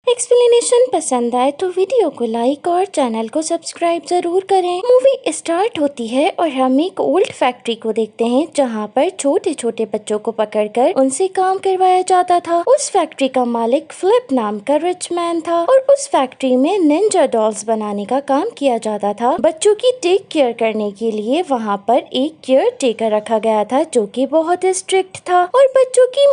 Explanation पसंद आए तो वीडियो को लाइक और चैनल को सब्सक्राइब जरूर करें। मूवी स्टार्ट होती है और हम एक ओल्ड फैक्ट्री को देखते हैं जहां पर छोटे छोटे बच्चों को पकड़कर उनसे काम करवाया जाता था। उस फैक्ट्री का मालिक फ्लिप नाम का रिच मैन था और उस फैक्ट्री में निंजा डॉल्स बनाने का काम किया जाता था। बच्चों की टेक केयर करने के लिए वहाँ पर एक केयर टेकर रखा गया था जो कि बहुत स्ट्रिक्ट था और बच्चों की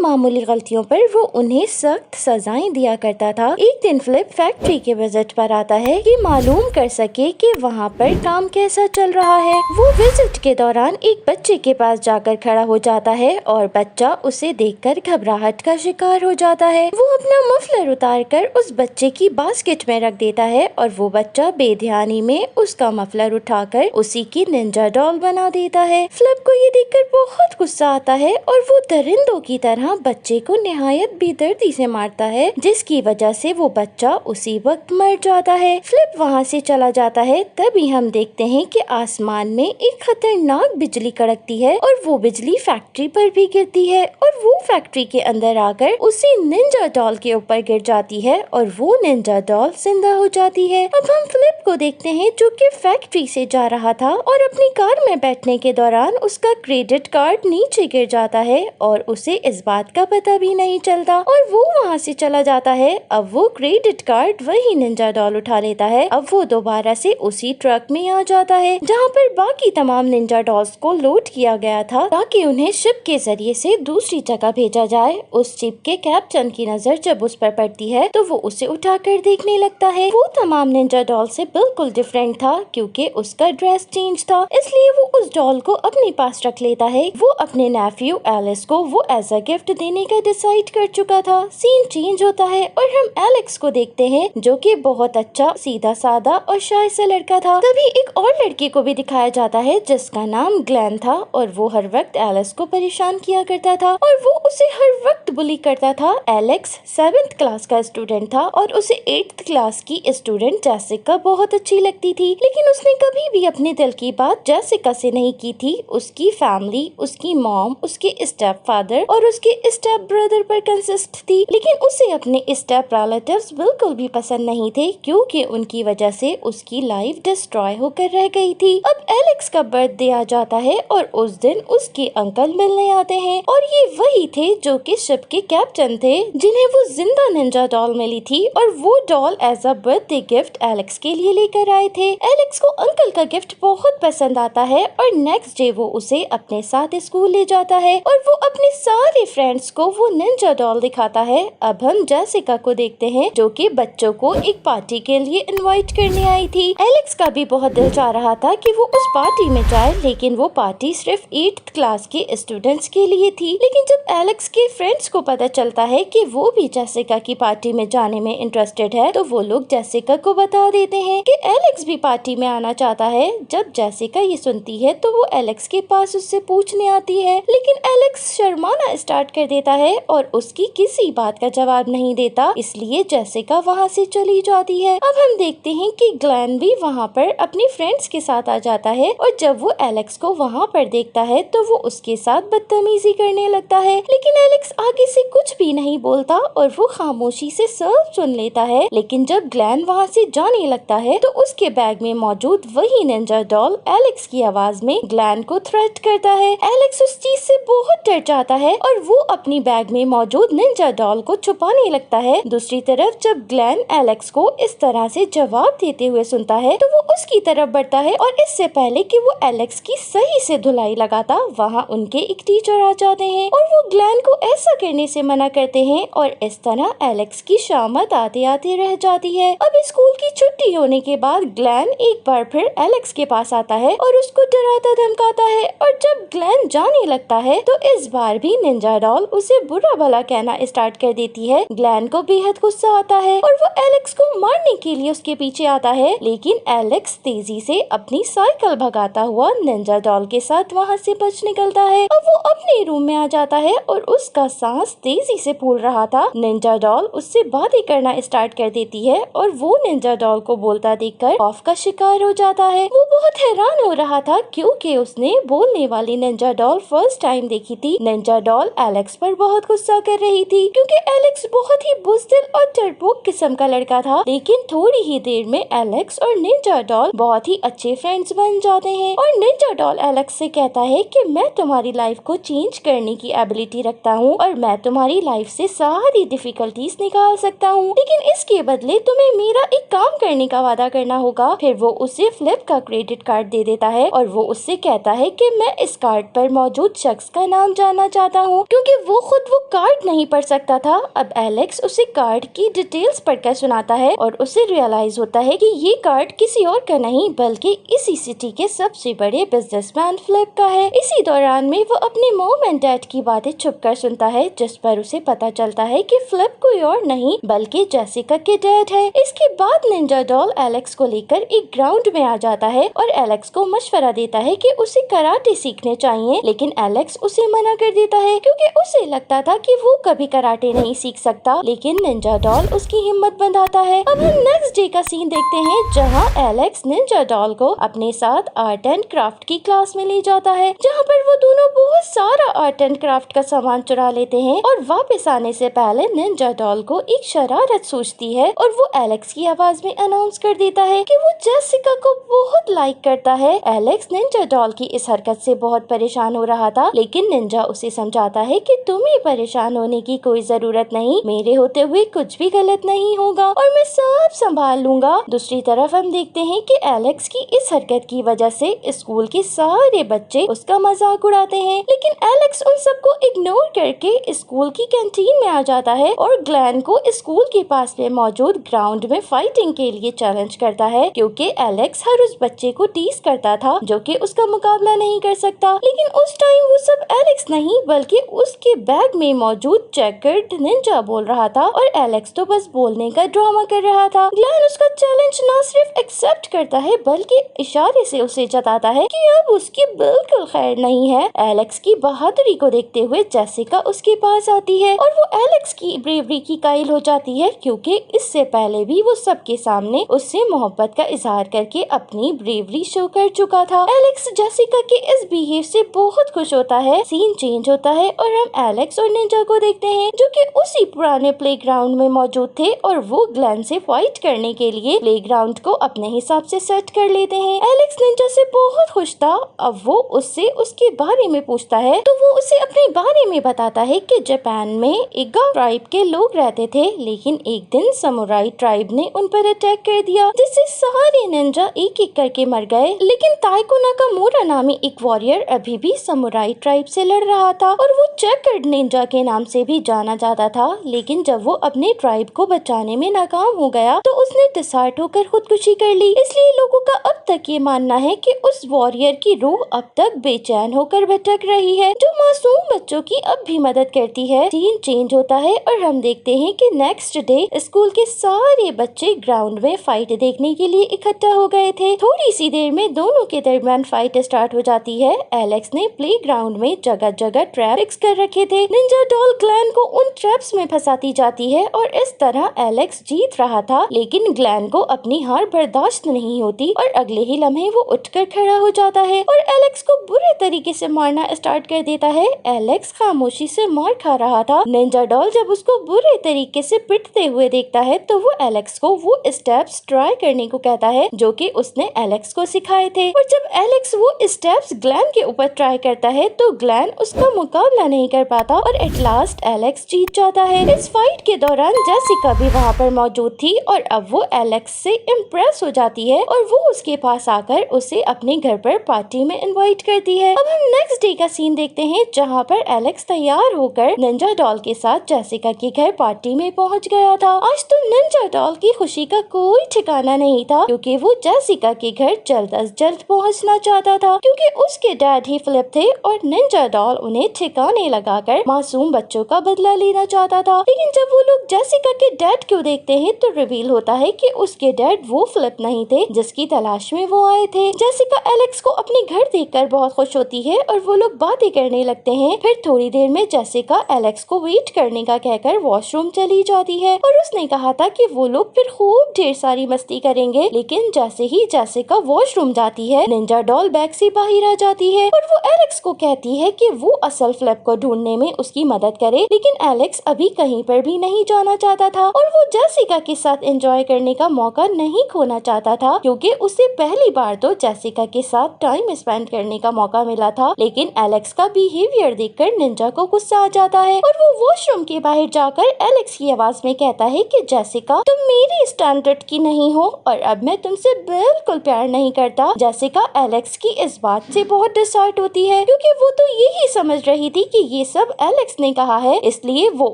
मामूली गलतियों पर वो उन्हें सख्त सजाएं दिया करता था। एक दिन फ्लिप फैक्ट्री के विजिट पर आता है कि मालूम कर सके कि वहाँ पर काम कैसा चल रहा है। वो विजिट के दौरान एक बच्चे के पास जाकर खड़ा हो जाता है और बच्चा उसे देखकर घबराहट का शिकार हो जाता है। वो अपना मफलर उतारकर उस बच्चे की बास्केट में रख देता है और वो बच्चा बेध्यानी में उसका मफलर उठाकर उसी की निंजा डॉल बना देता है। फ्लिप को ये देखकर बहुत गुस्सा आता है और वो दरिंदों की तरह बच्चे को निहायत बेदर्दी से मारता है, जिसकी वजह से वो बच्चा उसी वक्त मर जाता है। फ्लिप वहाँ से चला जाता है। तभी हम देखते हैं कि आसमान में एक खतरनाक बिजली कड़कती है और वो बिजली फैक्ट्री पर भी गिरती है और वो फैक्ट्री के अंदर आकर उसी निंजा डॉल के ऊपर गिर जाती है और वो निंजा डॉल जिंदा हो जाती है। अब हम फ्लिप को देखते हैं जो कि फैक्ट्री से जा रहा था और अपनी कार में बैठने के दौरान उसका क्रेडिट कार्ड नीचे गिर जाता है और उसे इस बात का पता भी नहीं चलता और वो वहाँ से चला जाता है। अब वो क्रेडिट कार्ड वही निंजा डॉल उठा लेता है। अब वो दोबारा से उसी ट्रक में आ जाता है जहाँ पर बाकी तमाम निंजा डॉल्स को लोड किया गया था ताकि उन्हें शिप के जरिए से दूसरी जगह भेजा जाए। उस शिप के कैप्टन की नजर जब उस पर पड़ती है तो वो उसे उठाकर देखने लगता है। वो तमाम निंजा डॉल से बिल्कुल डिफरेंट था क्योंकि उसका ड्रेस चेंज था, इसलिए वो उस डॉल को अपने पास रख लेता है। वो अपने नेफ्यू एलिस को वो एज अ गिफ्ट देने का डिसाइड कर चुका था। सीन चेंज होता है और हम एलेक्स को देखते हैं जो कि बहुत अच्छा सीधा साधा और शाय सा लड़का था। तभी एक और लड़के को भी दिखाया जाता है जिसका नाम ग्लेन था और वो हर वक्त एलिस को परेशान किया करता था और वो उसे हर वक्त बुली करता था। एलेक्स 7th क्लास का स्टूडेंट था और उसे 8th क्लास की स्टूडेंट जेसिका बहुत अच्छी लगती थी, लेकिन उसने कभी भी अपने दिल की बात जेसिका से नहीं की थी। उसकी फैमिली, उसकी मॉम, उसके स्टेप फादर और उसके स्टेप ब्रदर पर कंसिस्ट थी, लेकिन उसे अपने स्टेप रिलेटिव्स बिल्कुल भी पसंद नहीं थे क्योंकि उनकी वजह से उसकी लाइफ डिस्ट्रॉय होकर रह गई थी। अब एलेक्स का बर्थडे आ जाता है और उस दिन उसके अंकल मिलने आते हैं और ये वही थे जो कि शिप के कैप्टन थे जिन्हें वो जिंदा निंजा डॉल मिली थी और वो doll as a birthday gift Alex के लिए लेकर आए थे। एलेक्स को अंकल का गिफ्ट बहुत पसंद आता है और नेक्स्ट डे वो उसे अपने साथ स्कूल ले जाता है और वो अपने सारे फ्रेंड्स को वो निंजा डॉल दिखाता है। अब हम जेसिका को देखते हैं जो कि बच्चों को एक पार्टी के लिए इनवाइट करने आई थी। एलेक्स का भी बहुत दिल चाह रहा था कि वो उस पार्टी में जाए, लेकिन वो पार्टी सिर्फ 8th क्लास के स्टूडेंट्स के लिए थी। लेकिन जब एलेक्स के फ्रेंड्स को पता चलता है कि वो भी जेसिका की पार्टी में जाने में इंटरेस्टेड है तो वो लोग जेसिका को बता देते हैं कि एलेक्स भी पार्टी में आना चाहता है। जब जेसिका ये सुनती है तो वो एलेक्स के पास उससे पूछने आती है, लेकिन एलेक्स शर्माना स्टार्ट कर देता है और उसकी किसी बात का जवाब नहीं देता, इसलिए जेसिका वहाँ से चली जाती है। अब हम देखते हैं कि ग्लेन भी वहाँ पर अपने फ्रेंड्स के साथ आ जाता है और जब वो एलेक्स को वहाँ पर देखता है तो वो उसके साथ बदतमीजी करने लगता है, लेकिन एलेक्स आगे से कुछ भी नहीं बोलता और वो खामोशी से सब सुन लेता है। लेकिन जब ग्लेन वहाँ से जाने लगता है तो उसके बैग में मौजूद वही निंजा डॉल एलेक्स की आवाज में ग्लेन को थ्रेट करता है। एलेक्स उस चीज से बहुत डर जाता है और वो अपनी बैग में मौजूद निंजा डॉल को छुपाने लगता है। दूसरी तरफ जब ग्लेन एलेक्स को इस तरह से जवाब देते हुए सुनता है तो वो उसकी तरफ बढ़ता है और इससे पहले कि वो एलेक्स की सही से धुलाई लगाता वहाँ उनके एक टीचर आ जाते हैं और वो ग्लेन को ऐसा करने से मना करते हैं और इस तरह एलेक्स की शामत आते आते रह जाती है। अब स्कूल की छुट्टी होने के बाद ग्लेन एक बार फिर एलेक्स के पास आता है और उसको डराता धमकाता है और जब ग्लेन जाने लगता है तो इस बार भी निंजा डॉल उसे बुरा भला कहना स्टार्ट कर देती है। ग्लेन को बेहद गुस्सा आता है और वो एलेक्स को मारने के लिए उसके पीछे आता है, लेकिन एलेक्स तेजी से अपनी साइकिल भगाता हुआ निंजा डॉल के साथ वहाँ से बच निकलता है। अब वो अपने रूम में आ जाता है और उसका सांस तेजी से फूल रहा था। निंजा डॉल उससे बातें करना स्टार्ट कर देती है और वो निंजा डॉल को बोलता देखकर खौफ का शिकार हो जाता है। वो बहुत हैरान हो रहा था क्योंकि उसने बोलने वाली निंजा डॉल फर्स्ट टाइम देखी थी। निंजा डॉल एलेक्स पर बहुत गुस्सा कर रही थी क्योंकि एलेक्स बहुत ही बुज़दिल और डरपोक किस्म का लड़का था, लेकिन थोड़ी ही देर में एलेक्स और निंजा डॉल बहुत ही अच्छे फ्रेंड्स बन जाते हैं और निंजा डॉल एलेक्स से कहता है कि मैं तुम्हारी लाइफ को चेंज करने की एबिलिटी रखता हूँ और मैं तुम्हारी लाइफ से सारी डिफिकल्टीज निकाल सकता हूँ, लेकिन इसके बदले तुम्हें मेरा एक काम करने का वादा करना होगा। फिर वो उसे फ्लिप का क्रेडिट कार्ड दे देता है और वो उससे कहता है कि मैं इस कार्ड पर मौजूद शख्स का नाम जानना चाहता हूँ, क्योंकि वो खुद वो कार्ड नहीं पढ़ सकता था। अब एलेक्स उसे कार्ड की डिटेल्स पढ़कर सुनाता है और उसे रियलाइज होता है कि ये कार्ड किसी और का नहीं बल्कि इसी सिटी के सबसे बड़े बिजनेसमैन फ्लिप का है। इसी दौरान में वो अपने मॉम एंड डैड की बातें छुपकर सुनता है, जिस पर उसे पता चलता है कि फ्लिप कोई और नहीं बल्कि जेसिका के डैड है। इसके बाद निंजा डॉल एलेक्स को लेकर एक ग्राउंड में आ जाता है और एलेक्स को मशवरा देता है कि उसे कराटे सीखने चाहिए, लेकिन एलेक्स उसे मना कर देता है क्योंकि उसे लगता था कि वो कभी कराटे नहीं सीख सकता, लेकिन निंजा डॉल उसकी हिम्मत बंधाता है। अब हम नेक्स्ट डे का सीन देखते हैं जहाँ एलेक्स निंजा डॉल को अपने साथ आर्ट एंड क्राफ्ट की क्लास में ले जाता है, जहाँ पर वो दोनों बहुत सारा आर्ट एंड क्राफ्ट का सामान चुरा लेते हैं और वापस आने से पहले निंजा डॉल को एक शरारत सूझती है और वो एलेक्स की आवाज में अनाउंस कर देता है कि वो जेसिका को बहुत लाइक करता है। एलेक्स निंजा डॉल की इस हरकत से बहुत परेशान हो रहा था, लेकिन निंजा उसे समझाता है कि तुम्हें परेशान होने की कोई जरूरत नहीं, मेरे होते हुए कुछ भी गलत नहीं होगा और मैं सब संभाल लूंगा। दूसरी तरफ हम देखते हैं कि एलेक्स की इस हरकत की वजह से स्कूल के सारे बच्चे उसका मजाक उड़ाते हैं, लेकिन एलेक्स उन सबको इग्नोर करके स्कूल की कैंटीन में आ जाता है और ग्लैन को स्कूल के पास में मौजूद ग्राउंड में फाइटिंग के लिए चैलेंज करता है, क्योंकि एलेक्स हर उस बच्चे को टीज करता था जो कि उसका मुकाबला नहीं कर सकता। लेकिन उस टाइम वो सब एलेक्स नहीं बल्कि उसके बैग में मौजूद चेकर्ड निंजा बोल रहा था और एलेक्स तो बस बोलने का ड्रामा कर रहा था। ग्लैन उसका चैलेंज न सिर्फ एक्सेप्ट करता है बल्कि इशारे से उसे जताता है कि अब उसकी बिल्कुल खैर नहीं है। एलेक्स की बहादुरी को देखते हुए जेसिका उसके पास आती है और वो एलेक्स की ब्रेवरी की कायल हो जाती है, क्योंकि इससे पहले भी वो सबके सामने उससे मोहब्बत का इजहार करके अपनी ब्रेवरी शो कर चुका था। एलेक्स जेसिका के इस बिहेव से बहुत खुश होता है। सीन चेंज होता है और हम एलेक्स और निंजा को देखते हैं जो कि उसी पुराने प्लेग्राउंड में मौजूद थे और वो ग्लैन से फाइट करने के लिए प्लेग्राउंड को अपने हिसाब से सेट कर लेते हैं। एलेक्स निंजा से बहुत खुश था। अब वो उससे उसके बारे में पूछता है तो वो उसे अपने बारे में बताता है कि जापान में इगा ट्राइब के लोग रहते थे, लेकिन एक दिन समुराई ट्राइब ने उन पर अटैक कर दिया जिससे सारे निंजा एक एक करके मर गए। लेकिन ताइको नाकामोरा नामी एक वॉरियर अभी भी समुराई ट्राइब से लड़ रहा था और वो चेकर्ड निंजा के नाम से भी जाना जाता था। लेकिन जब वो अपने ट्राइब को बचाने में नाकाम हो गया तो उसने डिसहार्ट होकर खुदकुशी कर ली। इसलिए लोगों का अब तक ये मानना है कि उस वॉरियर की रूह अब तक बेचैन होकर भटक रही है, जो मासूम बच्चों की अब भी मदद करती है। सीन चेंज होता है और हम देखते हैं कि नेक्स्ट डे स्कूल के सारे बच्चे ग्राउंड में फाइट देखने के लिए इकट्ठा हो गए थे। थोड़ी सी देर में दोनों के दरमियान फाइट स्टार्ट हो जाती है। एलेक्स ने प्लेग्राउंड में जगह जगह ट्रैप फिक्स कर रखे थे। निंजा डॉल ग्लैन को उन ट्रैप्स में फंसाती जाती है और इस तरह एलेक्स जीत रहा था, लेकिन ग्लैन को अपनी हार बर्दाश्त नहीं होती और अगले ही लम्हे वो उठकर खड़ा हो जाता है और एलेक्स को बुरे तरीके से मारना स्टार्ट कर देता है। एलेक्स खामोशी से मार खा रहा था। निंजा डॉल जब उसको बुरे तरीके से पिटते हुए देखता है तो वो एलेक्स को वो स्टेप्स ट्राई करने को कहता है जो कि उसने एलेक्स को सिखाए थे, और जब एलेक्स वो स्टेप्स ग्लैन के ऊपर ट्राई करता है तो ग्लैन उसका मुकाबला नहीं कर पाता और एट लास्ट एलेक्स जीत जाता है। इस फाइट के दौरान जेसिका भी वहाँ पर मौजूद थी और अब वो एलेक्स से इम्प्रेस हो जाती है और वो उसके पास आकर उसे अपने घर पर पार्टी में इनवाइट करती है। अब हम नेक्स्ट डे का सीन देखते हैं जहाँ पर एलेक्स तैयार होकर निंजा डॉल के साथ जेसिका के घर पार्टी में पहुँच गया था। आज तो निंजा डॉल की खुशी का कोई ठिकाना नहीं था, क्योंकि वो जेसिका के घर जल्द अज जल्द पहुँचना चाहता था, क्योंकि उसके डैड ही फ्लिप थे और निंजा डॉल उन्हें ठिकाने लगाकर मासूम बच्चों का बदला लेना चाहता था। लेकिन जब वो लोग जेसिका के डैड को देखते हैं तो रिवील होता है कि उसके डैड वो फ्लिप नहीं थे जिसकी तलाश में वो आए थे। जेसिका एलेक्स को अपने घर देखकर बहुत खुश होती है और वो लोग बातें करने लगते हैं। फिर थोड़ी देर में जेसिका एलेक्स को वेट करने का कहकर वॉशरूम चली जाती है और उसने कहा था कि वो लोग फिर खूब ढेर सारी मस्ती करेंगे। लेकिन जैसे ही जेसिका वॉशरूम जाती है निंजा डॉल बैग से बाहर आ जाती है और वो एलेक्स को कहती है कि वो असल फ्लिप को ढूंढने में उसकी मदद करे, लेकिन एलेक्स अभी कहीं पर भी नहीं जाना चाहता था और वो जेसिका के साथ एंजॉय करने का मौका नहीं खोना चाहता था, क्योंकि उसे पहली बार तो जेसिका के साथ टाइम स्पेंड करने का मौका मिला था। लेकिन एलेक्स का बिहेवियर देखकर निंजा को गुस्सा आ जाता है और वो वॉशरूम के बाहर जाकर एलेक्स की आवाज में कहता है कि जेसिका, तुम मेरी स्टैंडर्ड की नहीं हो और अब मैं तुमसे बिल्कुल प्यार नहीं करता। जेसिका एलेक्स की इस बात से बहुत डिसहार्ट होती है, क्योंकि वो तो यही समझ रही थी कि ये सब एलेक्स ने कहा है, इसलिए वो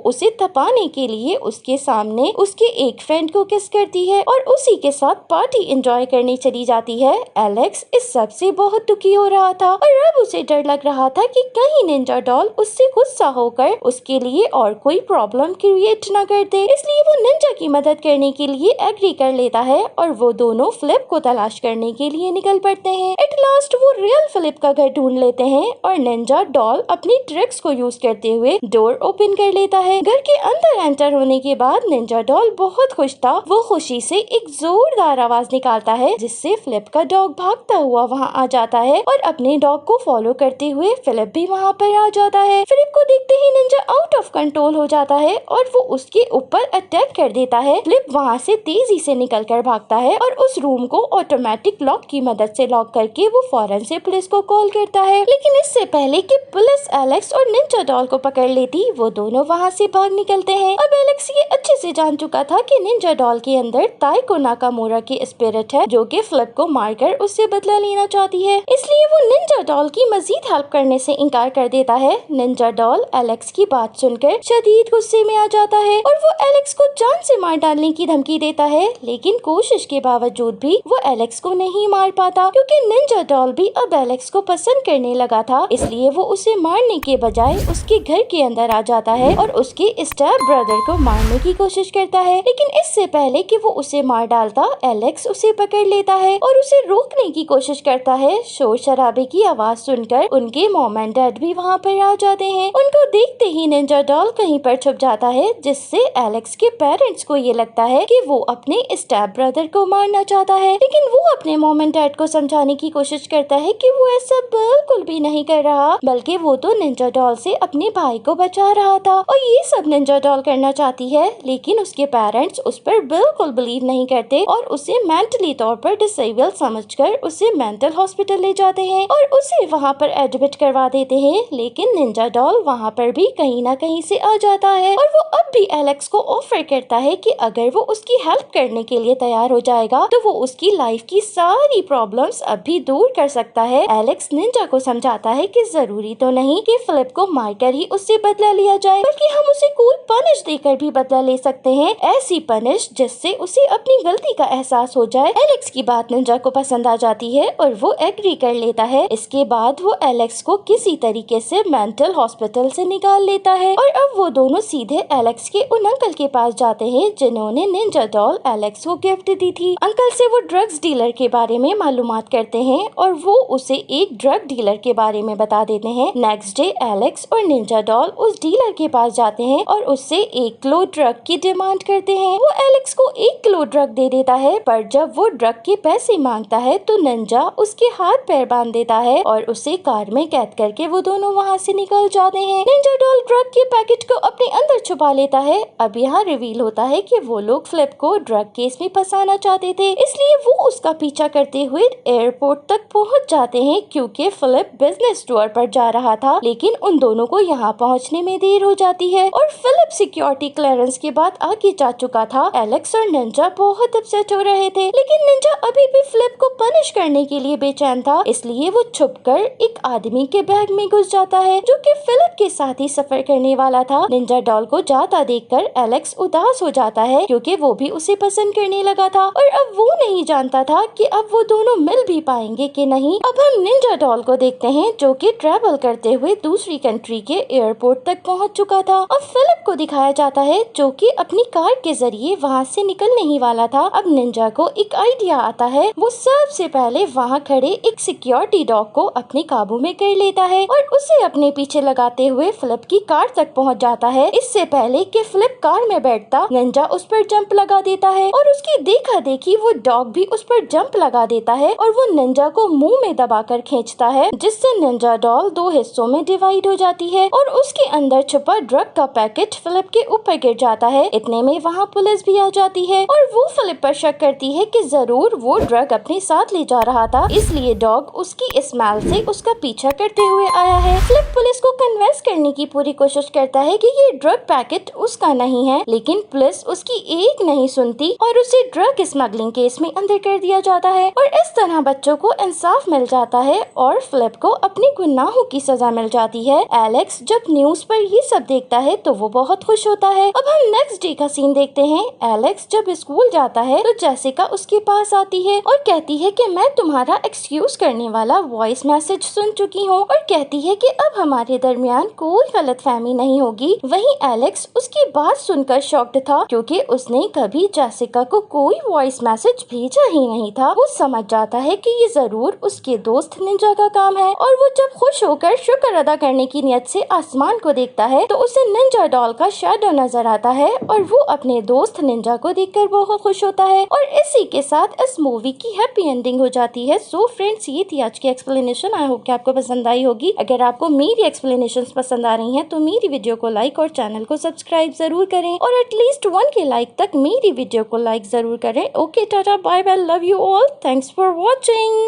उसे तपाने के लिए उसके सामने उसके एक फ्रेंड को किस करती है और उसी के साथ पार्टी एंजॉय करने चली जाती है। एलेक्स इस सब से बहुत दुखी हो रहा था और अब उसे डर लग रहा था कि कहीं निंजा डॉल उससे गुस्सा होकर उसके लिए और कोई प्रॉब्लम क्रिएट न कर दे, इसलिए वो निंजा की मदद करने के लिए एग्री कर लेता है और वो दोनों फिलिप को तलाश करने के लिए निकल पड़ते हैं। एट लास्ट वो रियल फिलिप का घर ढूंढ लेते हैं और निंजा डॉल अपनी ट्रिक्स को यूज करते हुए डोर ओपन कर लेता है। घर के अंदर एंटर होने के बाद निंजा डॉल बहुत खुश था। वो खुशी से एक जोरदार आवाज निकालता है, जिससे फिलिप का डॉग भागता हुआ वहाँ आ जाता है और अपने डॉग को फॉलो करते हुए फिलिप भी वहाँ पर आ जाता है। फिलिप को देखते ही निंजा आउट ऑफ कंट्रोल हो जाता है और वो उसके ऊपर अटैक कर देता है। फिलिप वहाँ से तेजी से निकलकर भागता है और उस रूम को ऑटोमेटिक लॉक की मदद से लॉक करके वो फौरन से पुलिस को कॉल करता है। लेकिन इससे पहले कि पुलिस एलेक्स और निंजा डॉल को पकड़ लेती, वो दोनों वहाँ से भाग निकलते हैं। अब एलेक्स ये अच्छे से जान चुका था कि निंजा डॉल के अंदर ताइको नाकामुरा की स्पिरिट है, जो कि फिलिप को मारकर उससे बदला लेना चाहती है, इसलिए वो निंजा डॉल की मजीद हेल्प करने से इनकार कर देता है। निंजा डॉल एलेक्स की बात सुनकर शदीद गुस्से में आ जाता है और वो एलेक्स को जान से मार डालने की धमकी देता है, लेकिन कोशिश के बावजूद भी वो एलेक्स को नहीं मार पाता, क्योंकि निंजा डॉल भी अब एलेक्स को पसंद करने लगा था। इसलिए वो उसे मारने के बजाय उसके घर के अंदर आ जाता है और उसके स्टेप ब्रदर को मारने की कोशिश करता है। लेकिन इससे पहले कि वो उसे मार डालता, एलेक्स उसे पकड़ लेता है और उसे रोकने की कोशिश करता है। शोर शराबे की आवाज सुनकर उनके मॉम एंड डैड भी वहाँ पर आ जाते हैं। उनको देखते ही निंजा डॉल कहीं पर छुप जाता है, जिससे एलेक्स के पेरेंट्स को ये लगता है कि वो अपने स्टेप ब्रदर को मारना चाहता है। लेकिन वो अपने मॉम एंड डैड को समझाने की कोशिश करता है कि वो ऐसा बिल्कुल भी नहीं कर रहा, बल्कि वो तो निंजा डॉल से अपने भाई को बचा रहा था और ये सब निंजा डॉल करना चाहती है। लेकिन उसके पेरेंट्स उस पर बिल्कुल बिलीव नहीं करते और उसे मेंटली तौर पर डिसेबल समझकर उसे मेंटल हॉस्पिटल ले जाते हैं और उसे वहाँ पर एडमिट करवा देते हैं। लेकिन निंजा डॉल वहाँ पर भी कहीं ना कहीं से आ जाता है और वो अब भी एलेक्स को ऑफर करता है कि अगर वो उसकी हेल्प करने के लिए तैयार हो जाएगा तो वो उसकी लाइफ की सारी प्रॉब्लम्स अभी दूर कर सकता है। एलेक्स निंजा को समझाता है कि जरूरी तो नहीं कि फिलिप को मारकर ही उससे बदला लिया जाए, बल्कि हम उसे कूल पनिश देकर भी बदला ले सकते हैं, ऐसी पनिश जिससे उसे अपनी गलती का एहसास हो जाए। एलेक्स की बात निंजा को पसंद आ जाती है और वो एग्री कर लेता है। इसके बाद वो एलेक्स को किसी तरीके से मेंटल हॉस्पिटल से निकाल लेता है और अब वो दोनों सीधे एलेक्स के उन अंकल के पास जाते हैं जिन्होंने निंजा डॉल एलेक्स को गिफ्ट दी थी। अंकल से वो ड्रग्स डीलर के बारे में मालूमात करते हैं और वो उसे एक ड्रग डीलर के बारे में बता देते हैं। नेक्स्ट डे एलेक्स और निंजा डॉल उस डीलर के पास जाते हैं और उससे 1 किलो ड्रग की डिमांड करते हैं। वो एलेक्स को 1 किलो ड्रग दे देता है, पर जब वो ड्रग के पैसे मांगता है तो निंजा उसके हाथ पैर बांध देता है और उसे कार में कैद करके वो दोनों वहाँ से निकल जाते हैं। निंजा डॉल ड्रग के पैकेट को अपने अंदर छुपा लेता है। अब यहाँ रिवील होता है कि वो लोग फिलिप को ड्रग केस में फंसाना चाहते थे, इसलिए वो उसका पीछा करते हुए एयरपोर्ट तक पहुँच जाते हैं, क्योंकि फिलिप बिजनेस टूर पर जा रहा था। लेकिन उन दोनों को यहाँ पहुँचने में देर हो जाती है और फिलिप सिक्योरिटी क्लियरेंस के बाद आगे जा चुका था। एलेक्स और निंजा बहुत अपसेट हो रहे थे, लेकिन निंजा अभी भी फिलिप को पनिश करने के लिए बेचैन था, इसलिए वो छुपकर एक आदमी के बैग में घुस जाता है जो कि फिलिप के साथ ही सफर करने वाला था। निंजा डॉल को जाता देखकर एलेक्स उदास हो जाता है, क्योंकि वो भी उसे पसंद करने लगा था और अब वो नहीं जानता था कि अब वो दोनों मिल भी पाएंगे कि नहीं। अब हम निंजा डॉल को देखते हैं जो कि ट्रैवल करते हुए दूसरी कंट्री के एयरपोर्ट तक पहुंच चुका था। अब फिलिप को दिखाया जाता है जो कि अपनी कार के जरिए वहां से निकलने ही वाला था। अब निंजा को एक आइडिया आता है। वो सबसे पहले वहां खड़े एक सिक्योरिटी डॉग को अपने काबू में कर लेता है और उसे अपने पीछे लगाते हुए फिलिप की कार तक पहुंच जाता है। इससे पहले कि फिलिप कार में बैठता, निंजा उस पर जंप लगा देता है और उसकी देखा देखी वो डॉग भी उस पर जंप लगा देता है और वो निंजा को मुंह में दबाकर खींचता है, जिससे निंजा डॉल 2 हिस्सों में डिवाइड हो जाती है और उसके अंदर छुपा ड्रग का पैकेट फिलिप के ऊपर गिर जाता है। इतने में वहाँ पुलिस भी आ जाती है और वो फिलिप पर शक करती है कि जरूर वो ड्रग अपने साथ ले जा रहा था, इसलिए डॉग उसकी स्मेल से उसका पीछा करते हुए आया है। फिलिप पुलिस को कन्विंस करने की पूरी कोशिश करता है कि ये ड्रग पैकेट उसका नहीं है, लेकिन पुलिस उसकी एक नहीं सुनती और उसे ड्रग स्मगलिंग केस में अंदर कर दिया जाता है और इस तरह बच्चों को इंसाफ मिल जाता है और फिलिप को अपनी गुनाहों की सजा मिल जाती है। एलेक्स जब न्यूज पर ये सब देखता है तो वो बहुत खुश होता है। अब हम नेक्स्ट डे का सीन देखते हैं। एलेक्स जब स्कूल जाता है तो जेसिका उसके पास आती है और कहती है कि मैं तुम्हारा एक्सक्यूज करने वाला वॉइस मैसेज सुन चुकी हूँ और कहती है कि अब हमारे दरमियान कोई गलतफहमी नहीं होगी। वहीं एलेक्स उसकी बात सुनकर शॉक्ड था क्योंकि उसने कभी जेसिका को कोई वॉइस मैसेज भेजा ही नहीं था। वो समझ जाता है कि ये जरूर उसके दोस्त निंजा का काम है और वो जब खुश होकर शुक्र अदा करने की नियत से आसमान को देखता है तो उसे निंजा डॉल का शैडो नजर आता है और वो अपने दोस्त निंजा को देखकर बहुत खुश होता है और इसी के साथ इस मूवी की हैप्पी एंडिंग हो जाती है। सो फ्रेंड्स, ये थी आज की एक्सप्लेनेशन। आई होप कि आपको पसंद आई होगी। अगर आपको मेरी एक्सप्लेनेशन पसंद आ रही हैं तो मेरी वीडियो को लाइक और चैनल को सब्सक्राइब जरूर करें और एटलीस्ट 1 के लाइक तक मेरी वीडियो को लाइक जरूर करें। Okay, tata, bye bye, love you all, thanks for watching.